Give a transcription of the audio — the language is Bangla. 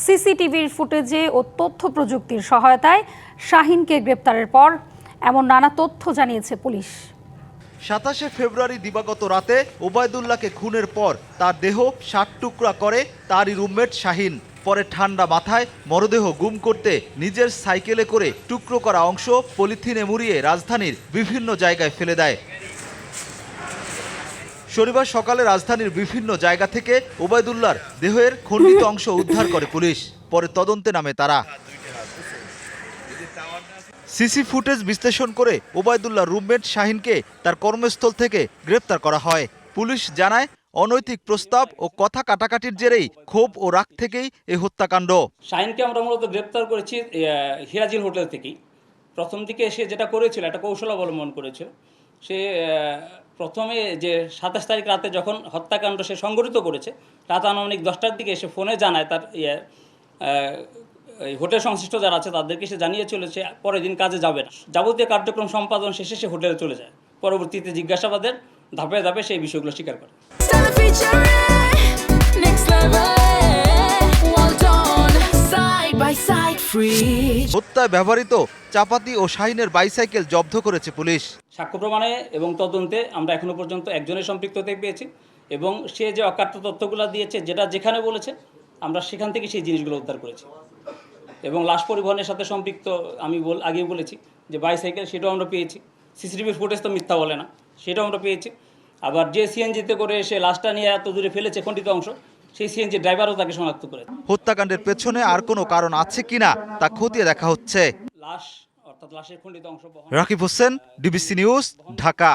সিসিটিভির ফুটেজে ও তথ্য প্রযুক্তির সহায়তায় শাহিনকে গ্রেপ্তারের পর এমন নানা তথ্য জানিয়েছে পুলিশ। ২৭ ফেব্রুয়ারি দিবাগত রাতে ওবায়দুল্লাহকে খুনের পর তার দেহ ৬০ টুকরা করে তারই রুমমেট শাহিন। পরে ঠান্ডা মাথায় মরদেহ গুম করতে নিজের সাইকেলে করে টুকরো করা অংশ পলিথিনে মুড়িয়ে রাজধানীর বিভিন্ন জায়গায় ফেলে দেয়। শনিবার সকালে রাজধানীর বিভিন্ন জায়গা থেকে ওবায়দুল্লাহর দেহের খণ্ডিত অংশ উদ্ধার করে পুলিশ। পরে তদন্তে নামে তারা। সিসি ফুটেজ বিশ্লেষণ করে ওবায়দুল্লাহর রুমমেট শাহিনকে তার কর্মস্থল থেকে গ্রেপ্তার করা হয়। পুলিশ জানায়, অনৈতিক প্রস্তাব ও কথা কাটাকাটির জেরেই ক্ষোভ ও রাগ থেকেই এই হত্যাকাণ্ড। শাহিনকে আমরা মূলত গ্রেপ্তার করেছি হিরাজিল হোটেল থেকেই। প্রথম দিকে সে যেটা করেছিল একটা কৌশল অবলম্বন করেছিল। সে প্রথমে যে ২৭ তারিখ রাতে যখন হত্যাকাণ্ড সে সংঘটিত করেছে, রাত আনুমানিক 10টার দিকে সে ফোনে জানায় তার হোটেল সংশ্লিষ্ট যারা আছে তাদেরকে সে জানিয়ে চলেছে পরের দিন কাজে যাবে না। যাবতীয় কার্যক্রম সম্পাদন শেষে সে হোটেলে চলে যায়। পরবর্তীতে জিজ্ঞাসাবাদের ধাপে ধাপে সেই বিষয়গুলো স্বীকার করে। হত্যায় ব্যবহৃত চাপাতি ও শাহিনের বাইসাইকেল জব্দ করেছে পুলিশ। সাক্ষ্য প্রমাণে এবং তদন্তে আমরা এখনো পর্যন্ত একজনের সম্পৃক্ত হতে পেয়েছি এবং সে যে অকাট্য তথ্যগুলো দিয়েছে, যেটা যেখানে বলেছে আমরা সেখান থেকে সেই জিনিসগুলো উদ্ধার করেছি। এবং লাশ পরিবহনের সাথে সম্পৃক্ত আমি আগেই বলেছি যে বাইসাইকেল, সেটাও আমরা পেয়েছি। সিসিটিভির ফুটেজ তো মিথ্যা বলে না, সেটাও আমরা পেয়েছি। আবার যে সিএনজিতে করে সে লাশটা নিয়ে এত দূরে ফেলেছে খণ্ডিত অংশ, সেই সিএনজি ড্রাইভারও তাকে শনাক্ত করে। হত্যাকাণ্ডের পেছনে আর কোনো কারণ আছে কিনা তা খতিয়ে দেখা হচ্ছে। লাশ অর্থাৎ লাশের খণ্ডিত অংশ। Rakib Hossain, DBC news, Dhaka.